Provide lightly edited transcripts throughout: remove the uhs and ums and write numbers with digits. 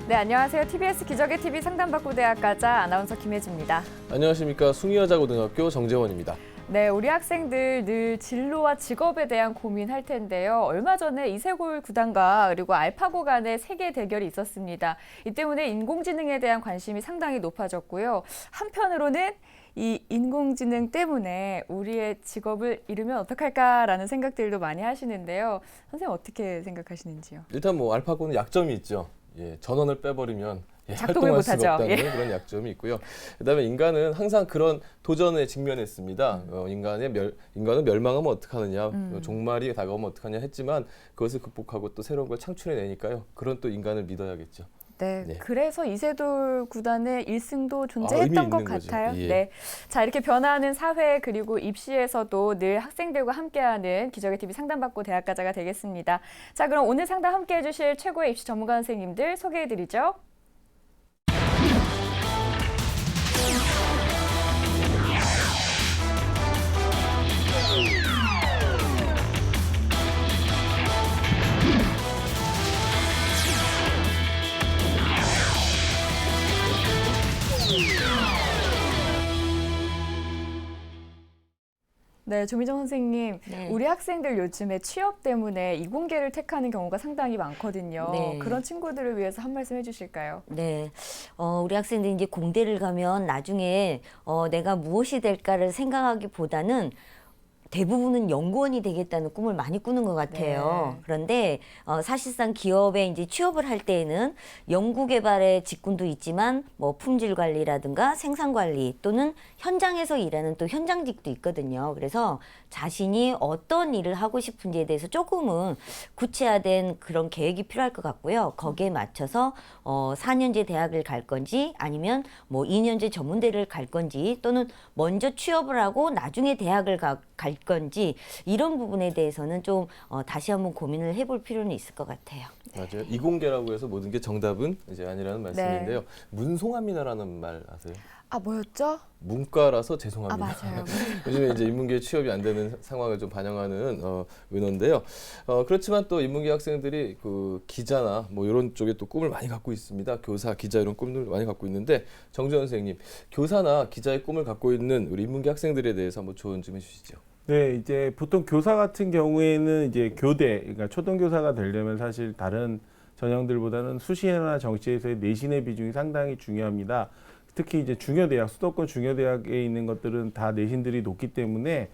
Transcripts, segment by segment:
네, 안녕하세요. TBS 기적의 TV 상담받고 대학가자 아나운서 김혜지입니다. 안녕하십니까. 숭이여자고등학교 정재원입니다. 네, 우리 학생들 늘 진로와 직업에 대한 고민할 텐데요. 얼마 전에 이세골 구단과 그리고 알파고 간의 세계 대결이 있었습니다. 이 때문에 인공지능에 대한 관심이 상당히 높아졌고요. 한편으로는 이 인공지능 때문에 우리의 직업을 잃으면 어떡할까라는 생각들도 많이 하시는데요. 선생님 어떻게 생각하시는지요? 일단 알파고는 약점이 있죠. 전원을 빼버리면 작동을 활동할 수가 못하죠. 없다는 그런 약점이 있고요. 그다음에 인간은 항상 그런 도전에 직면했습니다. 인간은 멸망하면 어떡하느냐, 종말이 다가오면 어떡하냐 했지만 그것을 극복하고 또 새로운 걸 창출해내니까요. 그런 또 인간을 믿어야겠죠. 네, 그래서 이세돌 구단의 1승도 존재했던 의미 것 있는 거죠. 같아요. 예. 네, 자 이렇게 변화하는 사회 그리고 입시에서도 늘 학생들과 함께하는 기적의 TV 상담받고 대학가자가 되겠습니다. 자, 그럼 오늘 상담 함께해 주실 최고의 입시 전문가 선생님들 소개해드리죠. 네, 조미정 선생님, 네. 우리 학생들 요즘에 취업 때문에 이공계를 택하는 경우가 상당히 많거든요. 네. 그런 친구들을 위해서 한 말씀 해주실까요? 네, 우리 학생들이 이제 공대를 가면 나중에 내가 무엇이 될까를 생각하기보다는 대부분은 연구원이 되겠다는 꿈을 많이 꾸는 것 같아요. 네. 그런데 사실상 기업에 이제 취업을 할 때에는 연구개발의 직군도 있지만 품질 관리라든가 생산 관리 또는 현장에서 일하는 또 현장직도 있거든요. 그래서 자신이 어떤 일을 하고 싶은지에 대해서 조금은 구체화된 그런 계획이 필요할 것 같고요. 거기에 맞춰서 4년제 대학을 갈 건지 아니면 2년제 전문대를 갈 건지 또는 먼저 취업을 하고 나중에 대학을 갈 건지 이런 부분에 대해서는 좀 다시 한번 고민을 해볼 필요는 있을 것 같아요. 맞아요. 이공계라고 해서 모든 게 정답은 이제 아니라는 말씀인데요. 문송합니다라는 말 아세요? 아, 뭐였죠? 문과라서 죄송합니다. 아, 맞아요. 요즘에 이제 인문계 취업이 안 되는 상황을 좀 반영하는 은어인데요. 그렇지만 또 인문계 학생들이 그 기자나 이런 쪽에 또 꿈을 많이 갖고 있습니다. 교사, 기자 이런 꿈을 많이 갖고 있는데 정재원 선생님, 교사나 기자의 꿈을 갖고 있는 우리 인문계 학생들에 대해서 한번 조언 좀 해주시죠. 네, 이제 보통 교사 같은 경우에는 이제 교대, 그러니까 초등교사가 되려면 사실 다른 전형들보다는 수시나 정시에서의 내신의 비중이 상당히 중요합니다. 특히 이제 중요대학, 수도권 중요대학에 있는 것들은 다 내신들이 높기 때문에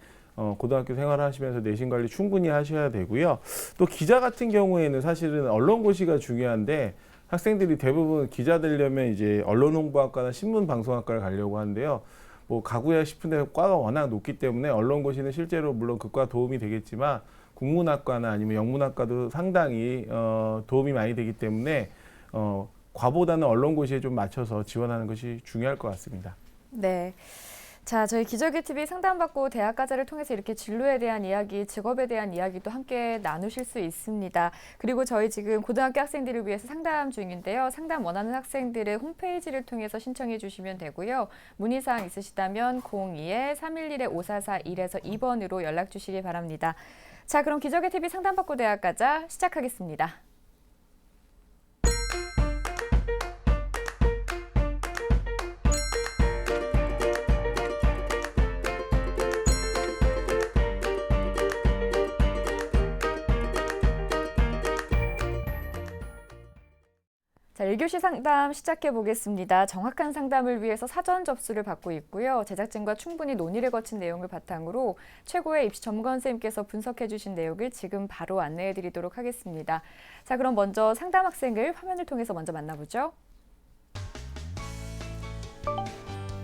고등학교 생활하시면서 내신 관리 충분히 하셔야 되고요. 또 기자 같은 경우에는 사실은 언론고시가 중요한데 학생들이 대부분 기자 되려면 이제 언론홍보학과나 신문방송학과를 가려고 하는데요. 가고야 싶은데 과가 워낙 높기 때문에 언론고시는 실제로 물론 그 과 도움이 되겠지만 국문학과나 아니면 영문학과도 상당히 도움이 많이 되기 때문에 과보다는 언론고시에 좀 맞춰서 지원하는 것이 중요할 것 같습니다. 네. 자, 저희 기적의 TV 상담받고 대학가자를 통해서 이렇게 진로에 대한 이야기, 직업에 대한 이야기도 함께 나누실 수 있습니다. 그리고 저희 지금 고등학교 학생들을 위해서 상담 중인데요. 상담 원하는 학생들의 홈페이지를 통해서 신청해 주시면 되고요. 문의사항 있으시다면 02-311-5441에서 2번으로 연락 주시기 바랍니다. 자, 그럼 기적의 TV 상담받고 대학가자 시작하겠습니다. 자, 1교시 상담 시작해 보겠습니다. 정확한 상담을 위해서 사전 접수를 받고 있고요. 제작진과 충분히 논의를 거친 내용을 바탕으로 최고의 입시 전문가 선생님께서 분석해 주신 내용을 지금 바로 안내해 드리도록 하겠습니다. 자, 그럼 먼저 상담 학생을 화면을 통해서 먼저 만나보죠.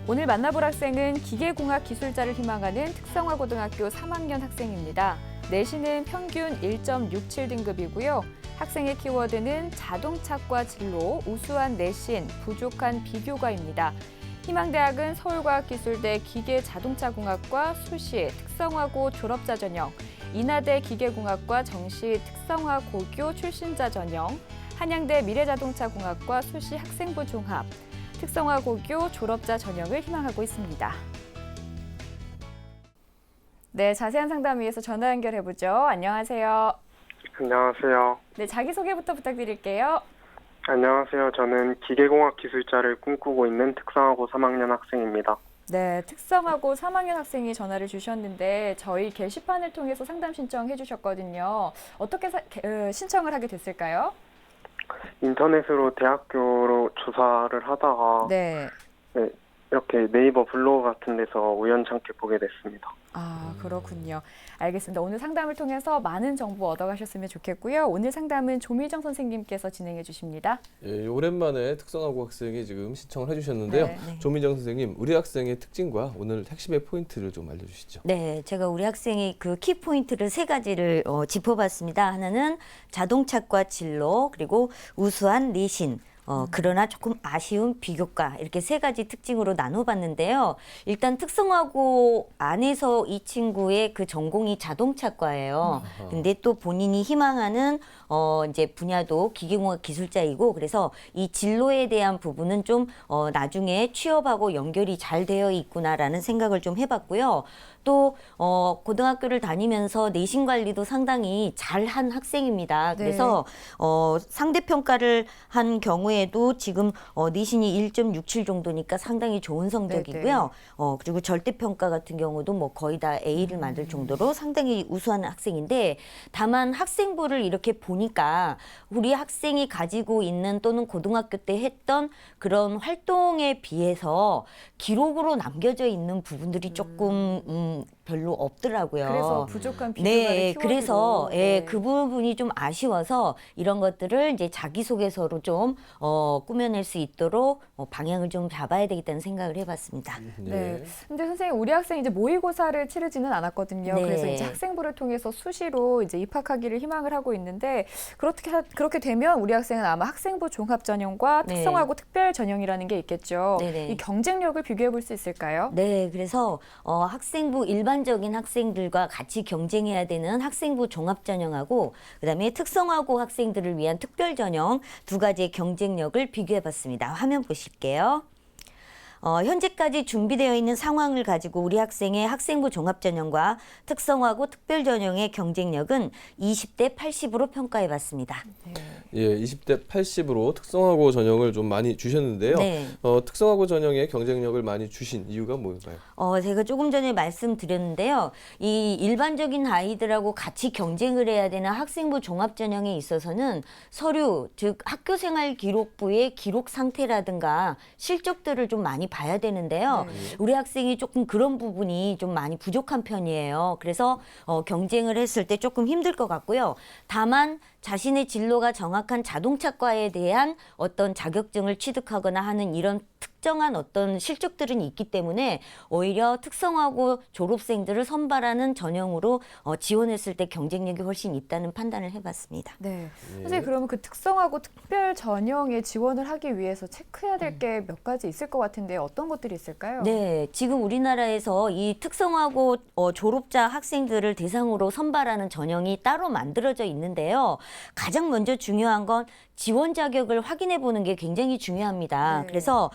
오늘 만나볼 학생은 기계공학 기술자를 희망하는 특성화고등학교 3학년 학생입니다. 내신은 평균 1.67등급이고요. 학생의 키워드는 자동차과 진로, 우수한 내신, 부족한 비교과입니다. 희망대학은 서울과학기술대 기계자동차공학과 수시, 특성화고 졸업자 전형, 인하대 기계공학과 정시, 특성화고교 출신자 전형, 한양대 미래자동차공학과 수시 학생부 종합, 특성화고교 졸업자 전형을 희망하고 있습니다. 네, 자세한 상담 위해서 전화 연결해보죠. 안녕하세요. 안녕하세요. 네, 자기소개부터 부탁드릴게요. 안녕하세요. 저는 기계공학 기술자를 꿈꾸고 있는 특성화고 3학년 학생입니다. 네, 특성화고 3학년 학생이 전화를 주셨는데 저희 게시판을 통해서 상담 신청해 주셨거든요. 어떻게 신청을 하게 됐을까요? 인터넷으로 대학교로 조사를 하다가 네. 네, 이렇게 네이버 블로그 같은 데서 우연찮게 보게 됐습니다. 아, 그렇군요. 알겠습니다. 오늘 상담을 통해서 많은 정보 얻어가셨으면 좋겠고요. 오늘 상담은 조미정 선생님께서 진행해 주십니다. 예, 오랜만에 특성화고 학생이 지금 신청을 해주셨는데요. 네, 조민정 선생님, 우리 학생의 특징과 오늘 핵심의 포인트를 좀 알려주시죠. 네, 제가 우리 학생의 그 키포인트를 3가지를 짚어봤습니다. 하나는 자동차과 진로, 그리고 우수한 내신, 그러나 조금 아쉬운 비교과, 이렇게 3가지 특징으로 나눠봤는데요. 일단 특성화고 안에서 이 친구의 그 전공이 자동차과예요. 근데 또 본인이 희망하는 이제 분야도 기계공학 기술자이고, 그래서 이 진로에 대한 부분은 좀 나중에 취업하고 연결이 잘 되어 있구나라는 생각을 좀 해봤고요. 또 고등학교를 다니면서 내신 관리도 상당히 잘한 학생입니다. 네. 그래서 상대 평가를 한 경우에도 지금 내신이 1.67 정도니까 상당히 좋은 성적이고요. 그리고 절대 평가 같은 경우도 뭐 거의 다 A를 만들 정도로 상당히 우수한 학생인데, 다만 학생부를 이렇게 보니까 우리 학생이 가지고 있는 또는 고등학교 때 했던 그런 활동에 비해서 기록으로 남겨져 있는 부분들이 조금 별로 없더라고요. 그래서 부족한 비교가 네, 그래서 그 부분이 좀 아쉬워서 이런 것들을 이제 자기소개서로 좀 꾸며낼 수 있도록 방향을 좀 잡아야 되겠다는 생각을 해봤습니다. 네. 근데 선생님, 우리 학생이 이제 모의고사를 치르지는 않았거든요. 네. 그래서 이제 학생부를 통해서 수시로 이제 입학하기를 희망을 하고 있는데, 그렇게 되면 우리 학생은 아마 학생부 종합 전형과 네. 특성화고 특별 전형이라는 게 있겠죠. 네네. 이 경쟁력을 비교해 볼 수 있을까요? 네, 그래서 학생부 일반적인 학생들과 같이 경쟁해야 되는 학생부 종합전형하고 그다음에 특성화고 학생들을 위한 특별전형 2가지의 경쟁력을 비교해봤습니다. 화면 보실게요. 현재까지 준비되어 있는 상황을 가지고 우리 학생의 학생부 종합전형과 특성화고 특별전형의 경쟁력은 20대 80으로 평가해봤습니다. 예, 20대 80으로 특성화고 전형을 좀 많이 주셨는데요. 네. 특성화고 전형의 경쟁력을 많이 주신 이유가 뭘까요? 제가 조금 전에 말씀드렸는데요. 이 일반적인 아이들하고 같이 경쟁을 해야 되는 학생부 종합전형에 있어서는 서류, 즉 학교생활기록부의 기록 상태라든가 실적들을 좀 많이 봐야 되는데요. 우리 학생이 조금 그런 부분이 좀 많이 부족한 편이에요. 그래서 경쟁을 했을 때 조금 힘들 것 같고요. 다만 자신의 진로가 정확한 자동차과에 대한 어떤 자격증을 취득하거나 하는 이런 특정한 어떤 실적들은 있기 때문에 오히려 특성화고 졸업생들을 선발하는 전형으로 지원했을 때 경쟁력이 훨씬 있다는 판단을 해봤습니다. 네. 선생님, 그러면 그 특성화고 특별 전형에 지원을 하기 위해서 체크해야 될 게 몇 가지 있을 것 같은데 어떤 것들이 있을까요? 네, 지금 우리나라에서 이 특성화고 졸업자 학생들을 대상으로 선발하는 전형이 따로 만들어져 있는데요. 가장 먼저 중요한 건 지원 자격을 확인해 보는 게 굉장히 중요합니다. 네. 그래서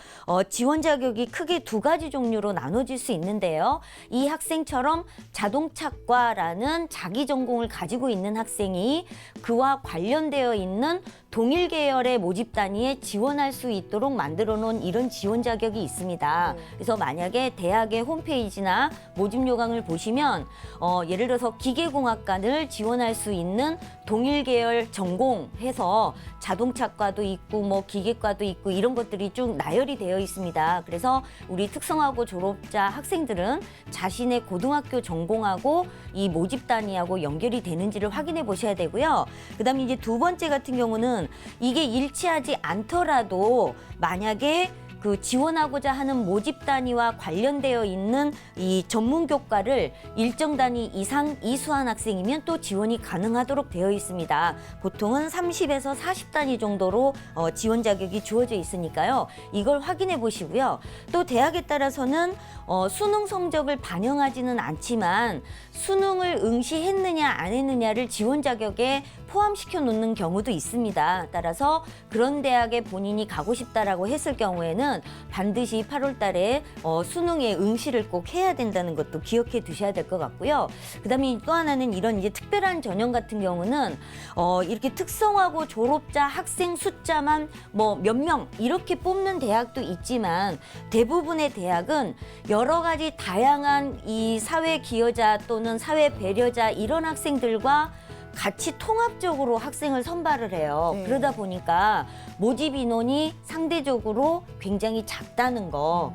지원 자격이 크게 2가지 종류로 나눠질 수 있는데요. 이 학생처럼 자동차과라는 자기 전공을 가지고 있는 학생이 그와 관련되어 있는 동일 계열의 모집 단위에 지원할 수 있도록 만들어 놓은 이런 지원 자격이 있습니다. 그래서 만약에 대학의 홈페이지나 모집 요강을 보시면 예를 들어서 기계공학과를 지원할 수 있는 동일 계열 전공해서 자동차과도 있고 뭐 기계과도 있고 이런 것들이 쭉 나열이 되어 있습니다. 그래서 우리 특성화고 졸업자 학생들은 자신의 고등학교 전공하고 이 모집 단위하고 연결이 되는지를 확인해 보셔야 되고요. 그다음에 이제 2번째 같은 경우는 이게 일치하지 않더라도 만약에 그 지원하고자 하는 모집 단위와 관련되어 있는 이 전문 교과를 일정 단위 이상 이수한 학생이면 또 지원이 가능하도록 되어 있습니다. 보통은 30에서 40단위 정도로 지원 자격이 주어져 있으니까요. 이걸 확인해 보시고요. 또 대학에 따라서는 수능 성적을 반영하지는 않지만 수능을 응시했느냐 안 했느냐를 지원 자격에 포함시켜 놓는 경우도 있습니다. 따라서 그런 대학에 본인이 가고 싶다라고 했을 경우에는 경우는 반드시 8월 달에 수능에 응시를 꼭 해야 된다는 것도 기억해 두셔야 될 것 같고요. 그다음에 또 하나는 이런 이제 특별한 전형 같은 경우는 이렇게 특성화고 졸업자 학생 숫자만 뭐 몇 명 이렇게 뽑는 대학도 있지만 대부분의 대학은 여러 가지 다양한 이 사회 기여자 또는 사회 배려자 이런 학생들과 같이 통합적으로 학생을 선발을 해요. 네. 그러다 보니까 모집 인원이 상대적으로 굉장히 작다는 거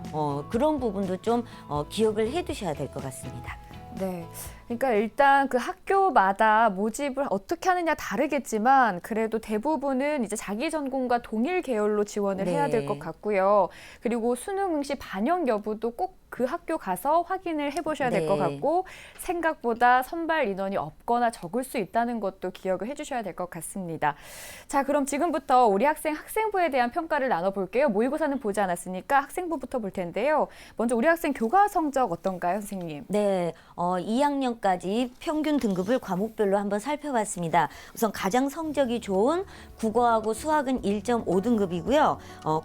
그런 부분도 좀 기억을 해두셔야 될 것 같습니다. 네. 그러니까 일단 그 학교마다 모집을 어떻게 하느냐 다르겠지만 그래도 대부분은 이제 자기 전공과 동일 계열로 지원을 해야 될 것 같고요. 그리고 수능 응시 반영 여부도 꼭 그 학교 가서 확인을 해보셔야 될 것 네. 같고 생각보다 선발 인원이 없거나 적을 수 있다는 것도 기억을 해주셔야 될 것 같습니다. 자, 그럼 지금부터 우리 학생부에 대한 평가를 나눠볼게요. 모의고사는 보지 않았으니까 학생부부터 볼 텐데요. 먼저 우리 학생 교과 성적 어떤가요, 선생님? 네, 2학년까지 평균 등급을 과목별로 한번 살펴봤습니다. 우선 가장 성적이 좋은 국어하고 수학은 1.5등급이고요.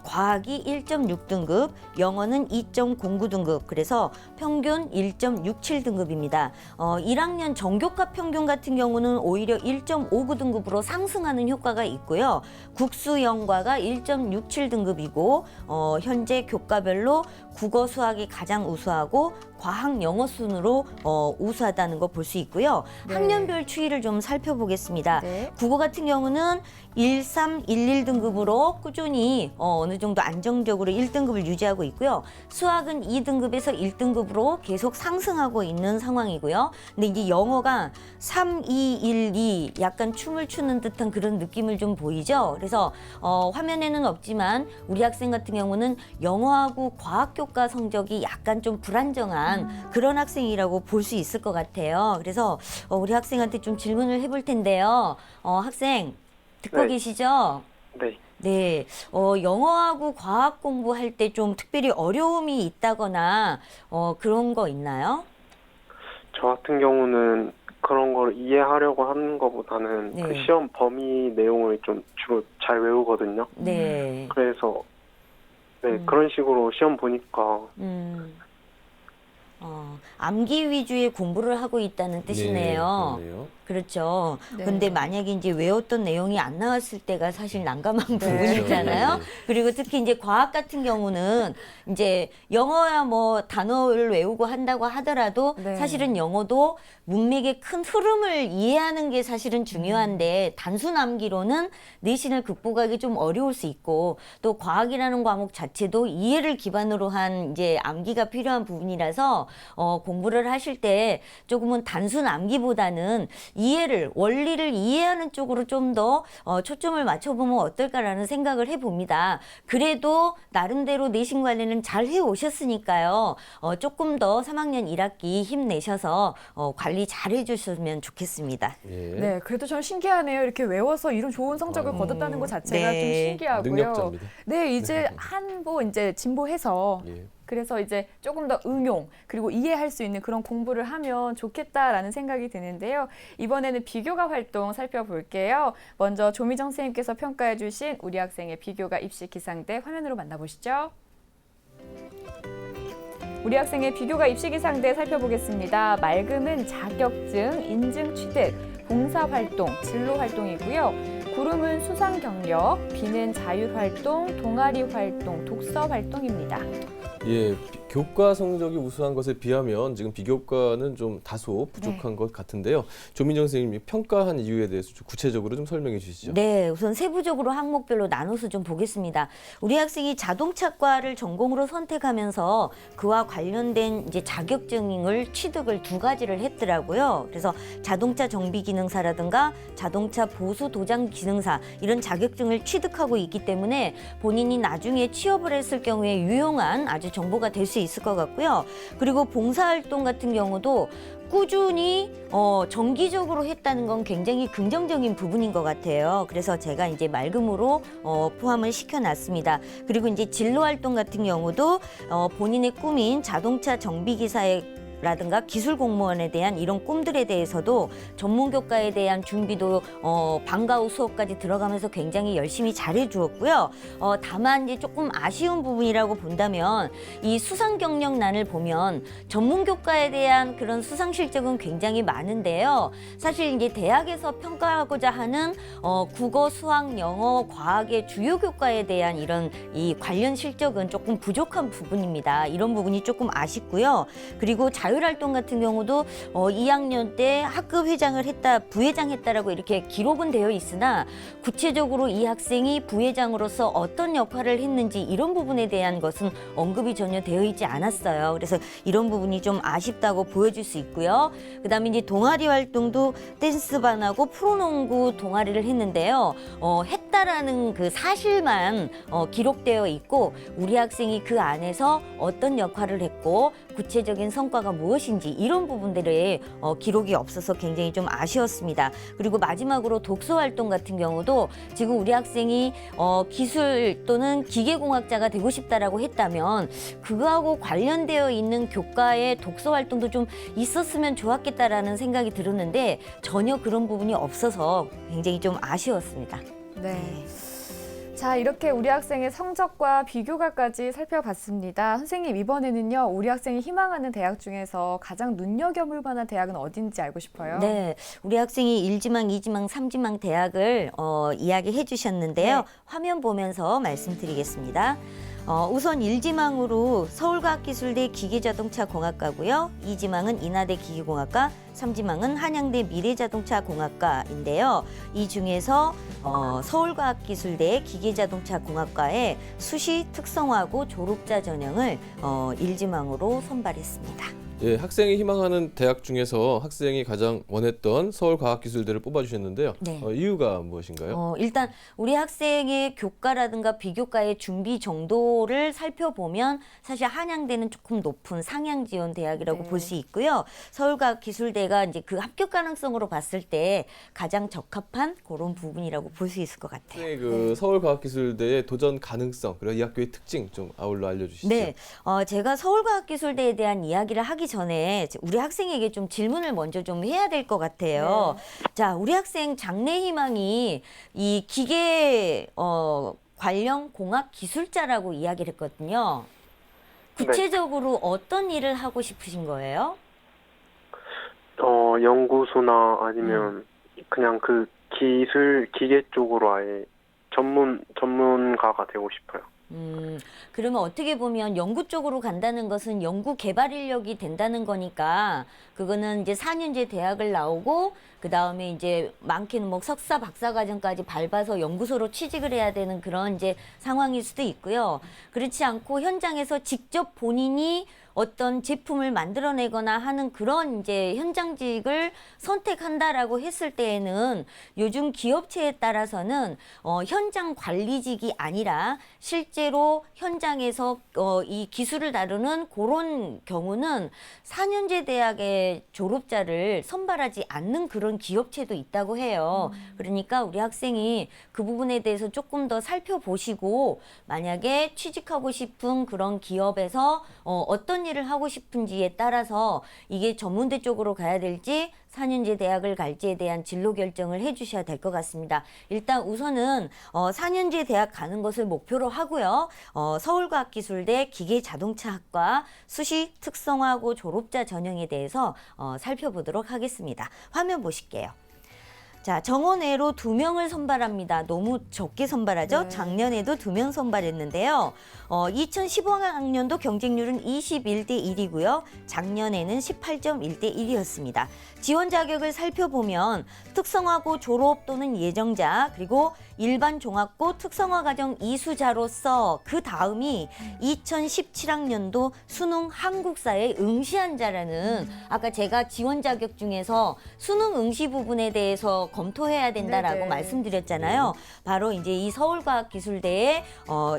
과학이 1.6등급, 영어는 2.09등급, 그래서 평균 1.67등급입니다. 1학년 전교과 평균 같은 경우는 오히려 1.59등급으로 상승하는 효과가 있고요. 국수영과가 1.67등급이고 현재 교과별로 국어, 수학이 가장 우수하고 과학, 영어 순으로 우수하다는 거 볼 수 있고요. 네. 학년별 추이를 좀 살펴보겠습니다. 네. 국어 같은 경우는 1, 3, 1, 1등급으로 꾸준히 어느 정도 안정적으로 1등급을 유지하고 있고요. 수학은 2등급에서 1등급으로 계속 상승하고 있는 상황이고요. 근데 이제 영어가 3, 2, 1, 2 약간 춤을 추는 듯한 그런 느낌을 좀 보이죠. 그래서 화면에는 없지만 우리 학생 같은 경우는 영어하고 과학 교과 성적이 약간 좀 불안정한 그런 학생이라고 볼 수 있을 것 같아요. 그래서 우리 학생한테 좀 질문을 해볼 텐데요. 학생 듣고 네. 계시죠? 네. 네, 영어하고 과학 공부할 때 좀 특별히 어려움이 있다거나 그런 거 있나요? 저 같은 경우는 그런 걸 이해하려고 하는 것보다는 네. 그 시험 범위 내용을 좀 주로 잘 외우거든요. 네. 그래서 네, 그런 식으로 시험 보니까 암기 위주의 공부를 하고 있다는 뜻이네요. 네, 그러네요. 그렇죠. 네. 근데 만약에 이제 외웠던 내용이 안 나왔을 때가 사실 난감한 네. 부분이잖아요. 네. 그리고 특히 이제 과학 같은 경우는 이제 영어야 뭐 단어를 외우고 한다고 하더라도 네. 사실은 영어도 문맥의 큰 흐름을 이해하는 게 사실은 중요한데 단순 암기로는 내신을 극복하기 좀 어려울 수 있고 또 과학이라는 과목 자체도 이해를 기반으로 한 이제 암기가 필요한 부분이라서 공부를 하실 때 조금은 단순 암기보다는 이해를 원리를 이해하는 쪽으로 좀 더 초점을 맞춰보면 어떨까라는 생각을 해봅니다. 그래도 나름대로 내신 관리는 잘 해오셨으니까요. 조금 더 3학년 1학기 힘내셔서 관리 잘 해주셨으면 좋겠습니다. 예. 네, 그래도 좀 신기하네요. 이렇게 외워서 이런 좋은 성적을 거뒀다는 것 자체가 네. 좀 신기하고요. 능력자입니다. 네, 이제 한보 이제 진보해서 예. 그래서 이제 조금 더 응용 그리고 이해할 수 있는 그런 공부를 하면 좋겠다라는 생각이 드는데요. 이번에는 비교과 활동 살펴볼게요. 먼저 조미정 선생님께서 평가해 주신 우리 학생의 비교과 입시 기상대 화면으로 만나보시죠. 우리 학생의 비교과 입시 기상대 살펴보겠습니다. 맑음은 자격증, 인증 취득, 봉사활동, 진로활동이고요. 구름은 수상 경력, 비는 자율활동, 동아리활동, 독서활동입니다. 예, 교과 성적이 우수한 것에 비하면 지금 비교과는 좀 다소 부족한 것 같은데요. 조민정 선생님이 평가한 이유에 대해서 좀 구체적으로 좀 설명해 주시죠. 네, 우선 세부적으로 항목별로 나눠서 좀 보겠습니다. 우리 학생이 자동차과를 전공으로 선택하면서 그와 관련된 이제 자격증을 취득을 2가지를 했더라고요. 그래서 자동차 정비 기능사라든가 자동차 보수 도장 기능사 이런 자격증을 취득하고 있기 때문에 본인이 나중에 취업을 했을 경우에 유용한 아주 정보가 될 수 있을 것 같고요. 그리고 봉사활동 같은 경우도 꾸준히 정기적으로 했다는 건 굉장히 긍정적인 부분인 것 같아요. 그래서 제가 이제 맑음으로 포함을 시켜놨습니다. 그리고 이제 진로활동 같은 경우도 본인의 꿈인 자동차 정비기사의 라든가 기술 공무원에 대한 이런 꿈들에 대해서도 전문 교과에 대한 준비도 방과 후 수업까지 들어가면서 굉장히 열심히 잘해 주었고요. 다만 이제 조금 아쉬운 부분이라고 본다면 이 수상 경력란을 보면 전문 교과에 대한 그런 수상 실적은 굉장히 많은데요. 사실 이제 대학에서 평가하고자 하는 국어, 수학, 영어, 과학의 주요 교과에 대한 이런 이 관련 실적은 조금 부족한 부분입니다. 이런 부분이 조금 아쉽고요. 그리고 자율활동 같은 경우도 2학년 때 학급 회장을 했다, 부회장 했다라고 이렇게 기록은 되어 있으나 구체적으로 이 학생이 부회장으로서 어떤 역할을 했는지 이런 부분에 대한 것은 언급이 전혀 되어 있지 않았어요. 그래서 이런 부분이 좀 아쉽다고 보여줄 수 있고요. 그다음에 이제 동아리 활동도 댄스반하고 프로농구 동아리를 했는데요. 했다라는 그 사실만 기록되어 있고 우리 학생이 그 안에서 어떤 역할을 했고 구체적인 성과가 무엇인지 이런 부분들의 기록이 없어서 굉장히 좀 아쉬웠습니다. 그리고 마지막으로 독서 활동 같은 경우도 지금 우리 학생이 기술 또는 기계공학자가 되고 싶다라고 했다면 그거하고 관련되어 있는 교과의 독서 활동도 좀 있었으면 좋았겠다라는 생각이 들었는데 전혀 그런 부분이 없어서 굉장히 좀 아쉬웠습니다. 네. 자, 이렇게 우리 학생의 성적과 비교과까지 살펴봤습니다. 선생님, 이번에는요, 우리 학생이 희망하는 대학 중에서 가장 눈여겨볼 만한 대학은 어딘지 알고 싶어요. 네, 우리 학생이 1지망, 2지망, 3지망 대학을 이야기해 주셨는데요. 네. 화면 보면서 말씀드리겠습니다. 우선 1지망으로 서울과학기술대 기계자동차공학과고요. 2지망은 인하대 기계공학과, 3지망은 한양대 미래자동차공학과인데요. 이 중에서 서울과학기술대 기계자동차공학과에 수시 특성화고 졸업자 전형을 1지망으로 선발했습니다. 예, 학생이 희망하는 대학 중에서 학생이 가장 원했던 서울과학기술대를 뽑아주셨는데요. 네. 이유가 무엇인가요? 일단 우리 학생의 교과라든가 비교과의 준비 정도를 살펴보면 사실 한양대는 조금 높은 상향 지원 대학이라고 네. 볼 수 있고요. 서울과학기술대가 이제 그 합격 가능성으로 봤을 때 가장 적합한 그런 부분이라고 볼 수 있을 것 같아요. 학생의 그 서울과학기술대의 도전 가능성, 그리고 이 학교의 특징 좀 아울러 알려주시죠. 네, 제가 서울과학기술대에 대한 이야기를 하기 전에 우리 학생에게 좀 질문을 먼저 좀 해야 될 것 같아요. 자, 우리 학생 장래 희망이 이 기계 관련 공학 기술자라고 이야기를 했거든요. 구체적으로 어떤 일을 하고 싶으신 거예요? 연구소나 아니면 그냥 그 기계 쪽으로 아예 전문가가 되고 싶어요. 그러면 어떻게 보면 연구 쪽으로 간다는 것은 연구 개발 인력이 된다는 거니까 그거는 이제 4년제 대학을 나오고 그 다음에 이제 많게는 뭐 석사 박사 과정까지 밟아서 연구소로 취직을 해야 되는 그런 이제 상황일 수도 있고요. 그렇지 않고 현장에서 직접 본인이 어떤 제품을 만들어내거나 하는 그런 이제 현장직을 선택한다라고 했을 때에는 요즘 기업체에 따라서는 현장 관리직이 아니라 실제로 현장에서 이 기술을 다루는 그런 경우는 4년제 대학의 졸업자를 선발하지 않는 그런 기업체도 있다고 해요. 그러니까 우리 학생이 그 부분에 대해서 조금 더 살펴보시고 만약에 취직하고 싶은 그런 기업에서 어떤 일을 하고 싶은지에 따라서 이게 전문대 쪽으로 가야 될지 4년제 대학을 갈지에 대한 진로 결정을 해주셔야 될 것 같습니다. 일단 우선은 4년제 대학 가는 것을 목표로 하고요. 서울과학기술대 기계자동차학과 수시 특성화고 졸업자 전형에 대해서 살펴보도록 하겠습니다. 화면 보실게요. 자, 정원외로 2명을 선발합니다. 너무 적게 선발하죠? 네. 작년에도 2명 선발했는데요. 2015학년도 경쟁률은 21대 1이고요. 작년에는 18.1대 1이었습니다. 지원 자격을 살펴보면 특성화고 졸업 또는 예정자 그리고 일반 종합고 특성화 과정 이수자로서 그 다음이 2017학년도 수능 한국사에 응시한 자라는 아까 제가 지원 자격 중에서 수능 응시 부분에 대해서 검토해야 된다라고 네네. 말씀드렸잖아요. 바로 이제 이 서울과학기술대의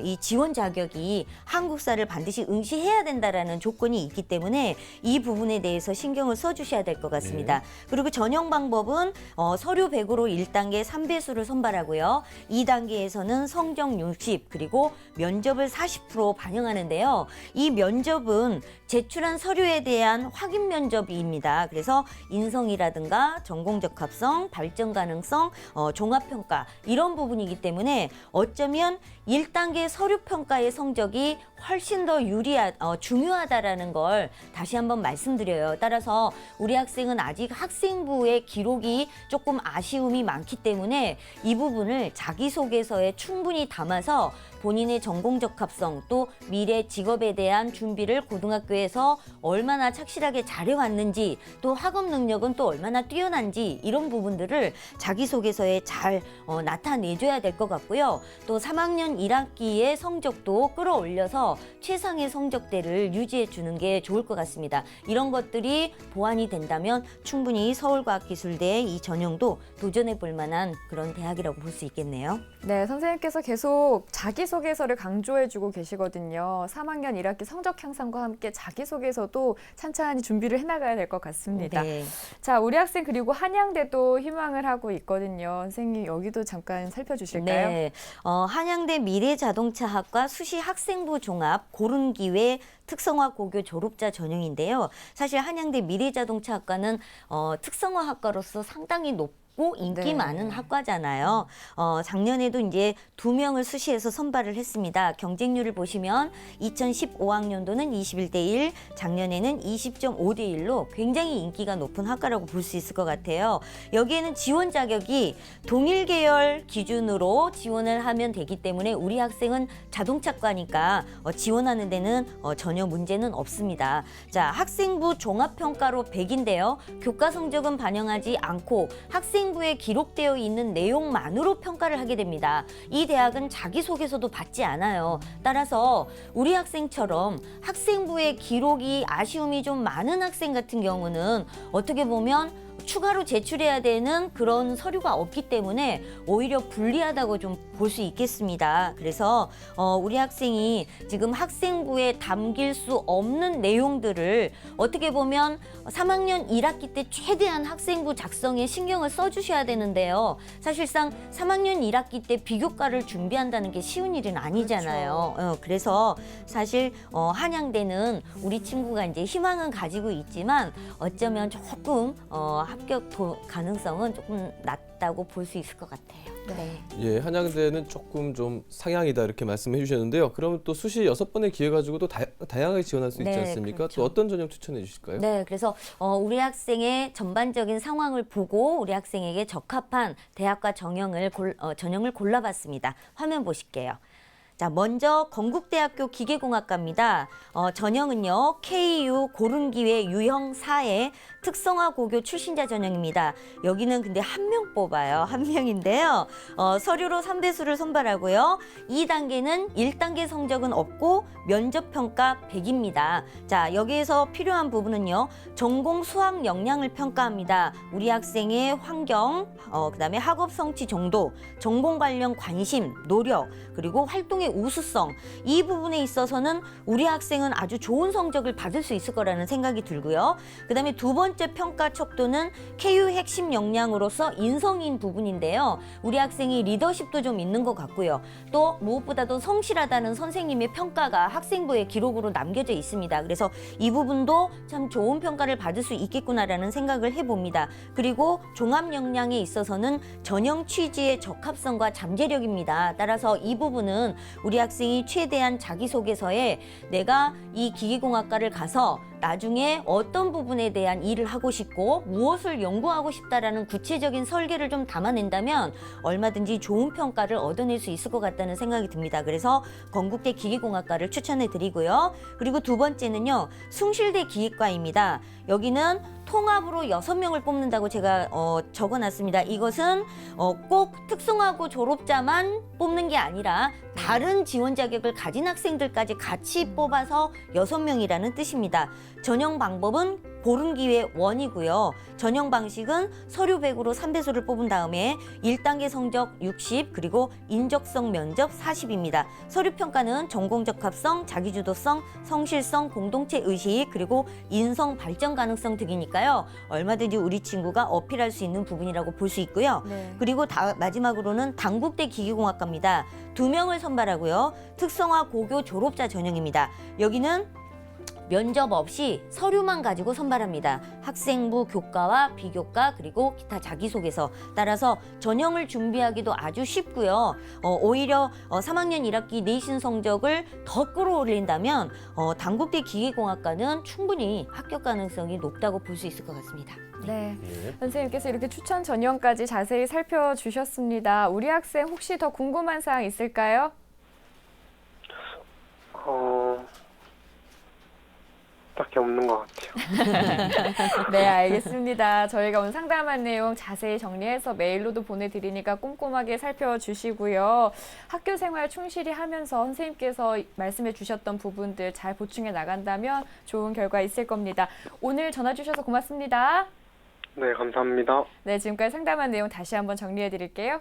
이 지원 자격이 한국사를 반드시 응시해야 된다라는 조건이 있기 때문에 이 부분에 대해서 신경을 써주셔야 될 것 같습니다. 그리고 전형 방법은 서류 100으로 1단계 3배수를 선발하고요. 2단계에서는 성적 60 그리고 면접을 40% 반영하는데요. 이 면접은 제출한 서류에 대한 확인 면접입니다. 그래서 인성이라든가 전공 적합성, 발전 가능성, 종합평가 이런 부분이기 때문에 어쩌면 1단계 서류 평가의 성적이 훨씬 더 중요하다라는 걸 다시 한번 말씀드려요. 따라서 우리 학생은 아직 학생부의 기록이 조금 아쉬움이 많기 때문에 이 부분을 자기소개서에 충분히 담아서 본인의 전공 적합성 또 미래 직업에 대한 준비를 고등학교에서 얼마나 착실하게 잘해왔는지 또 학업 능력은 또 얼마나 뛰어난지 이런 부분들을 자기소개서에 잘 나타내줘야 될 것 같고요. 또 3학년 1학기의 성적도 끌어올려서 최상의 성적대를 유지해 주는 게 좋을 것 같습니다. 이런 것들이 보완이 된다면 충분히 서울과학기술대의 이 전형도 도전해 볼 만한 그런 대학이라고 볼 수 있겠네요. 네, 선생님께서 계속 자기소개서를 강조해주고 계시거든요. 3학년 1학기 성적 향상과 함께 자기소개서도 찬찬히 준비를 해나가야 될 것 같습니다. 네. 자, 우리 학생 그리고 한양대도 희망을 하고 있거든요. 선생님 여기도 잠깐 살펴주실까요? 네, 한양대 미래자동차학과 수시 학생부 종합 고른 기회 특성화 고교 졸업자 전형인데요. 사실 한양대 미래자동차학과는 특성화 학과로서 상당히 높고 인기 네. 많은 학과잖아요. 작년에도 이제 2명을 수시해서 선발을 했습니다. 경쟁률을 보시면 2015학년도는 21대 1, 작년에는 20.5대 1로 굉장히 인기가 높은 학과라고 볼 수 있을 것 같아요. 여기에는 지원 자격이 동일 계열 기준으로 지원을 하면 되기 때문에 우리 학생은 자동차과니까 지원하는 데는 전혀 문제는 없습니다. 자, 학생부 종합평가로 100인데요. 교과 성적은 반영하지 않고 학생부에 기록되어 있는 내용만으로 평가를 하게 됩니다. 이 대학은 자기소개서도 받지 않아요. 따라서 우리 학생처럼 학생부에 기록이 아쉬움이 좀 많은 학생 같은 경우는 어떻게 보면 추가로 제출해야 되는 그런 서류가 없기 때문에 오히려 불리하다고 좀 볼 수 있겠습니다. 그래서 우리 학생이 지금 학생부에 담길 수 없는 내용들을 어떻게 보면 3학년 1학기 때 최대한 학생부 작성에 신경을 써주셔야 되는데요. 사실상 3학년 1학기 때 비교과를 준비한다는 게 쉬운 일은 아니잖아요. 그래서 사실 한양대는 우리 친구가 이제 희망은 가지고 있지만 어쩌면 조금 합격 가능성은 조금 낮다고 볼 수 있을 것 같아요. 네. 예, 한양대는 조금 좀 상향이다 이렇게 말씀해 주셨는데요. 그러면 또 수시 6번의 기회 가지고도 다양하게 지원할 수 있지 네, 않습니까? 그렇죠. 또 어떤 전형 추천해 주실까요? 네, 그래서 우리 학생의 전반적인 상황을 보고 우리 학생에게 적합한 대학과 전형을 골라봤습니다. 화면 보실게요. 자, 먼저 건국대학교 기계공학과입니다. 전형은요, KU 고른기회 유형 4의 특성화 고교 출신자 전형입니다. 여기는 근데 한 명 뽑아요. 한 명인데요. 서류로 3배수를 선발하고요. 2단계는 1단계 성적은 없고 면접평가 100입니다. 자, 여기에서 필요한 부분은요. 전공 수학 역량을 평가합니다. 우리 학생의 환경, 그다음에 학업 성취 정도, 전공 관련 관심, 노력, 그리고 활동의 우수성 이 부분에 있어서는 우리 학생은 아주 좋은 성적을 받을 수 있을 거라는 생각이 들고요. 그다음에 두 번째 평가 척도는 KU 핵심 역량으로서 인성인 부분인데요. 우리 학생이 리더십도 좀 있는 것 같고요. 또 무엇보다도 성실하다는 선생님의 평가가 학생부의 기록으로 남겨져 있습니다. 그래서 이 부분도 참 좋은 평가를 받을 수 있겠구나라는 생각을 해봅니다. 그리고 종합 역량에 있어서는 전형 취지의 적합성과 잠재력입니다. 따라서 이 부분은 우리 학생이 최대한 자기소개서에 내가 이 기계공학과를 가서 나중에 어떤 부분에 대한 일을 하고 싶고 무엇을 연구하고 싶다라는 구체적인 설계를 좀 담아낸다면 얼마든지 좋은 평가를 얻어낼 수 있을 것 같다는 생각이 듭니다. 그래서 건국대 기계공학과를 추천해 드리고요. 그리고 두 번째는요. 숭실대 기계과입니다. 여기는 통합으로 6명을 뽑는다고 제가 적어놨습니다. 이것은 꼭 특성화고 졸업자만 뽑는 게 아니라 다른 지원 자격을 가진 학생들까지 같이 뽑아서 6명이라는 뜻입니다. 전형 방법은 보름 기회 1이고요. 전형 방식은 서류 100으로 3배수를 뽑은 다음에 1단계 성적 60 그리고 인적성 면접 40입니다. 서류 평가는 전공 적합성, 자기주도성, 성실성, 공동체 의식 그리고 인성 발전 가능성 등이니까요. 얼마든지 우리 친구가 어필할 수 있는 부분이라고 볼 수 있고요. 네. 그리고 마지막으로는 단국대 기계공학과입니다. 2명을 선발하고요. 특성화 고교 졸업자 전형입니다. 여기는 면접 없이 서류만 가지고 선발합니다. 학생부 교과와 비교과 그리고 기타 자기소개서 따라서 전형을 준비하기도 아주 쉽고요. 오히려 3학년 1학기 내신 성적을 더 끌어올린다면 단국대 기계공학과는 충분히 합격 가능성이 높다고 볼 수 있을 것 같습니다. 네. 예. 선생님께서 이렇게 추천 전형까지 자세히 살펴주셨습니다. 우리 학생 혹시 더 궁금한 사항 있을까요? 딱히 없는 것 같아요. 네, 알겠습니다. 저희가 오늘 상담한 내용 자세히 정리해서 메일로도 보내드리니까 꼼꼼하게 살펴주시고요. 학교 생활 충실히 하면서 선생님께서 말씀해 주셨던 부분들 잘 보충해 나간다면 좋은 결과 있을 겁니다. 오늘 전화 주셔서 고맙습니다. 네, 감사합니다. 네, 지금까지 상담한 내용 다시 한번 정리해 드릴게요.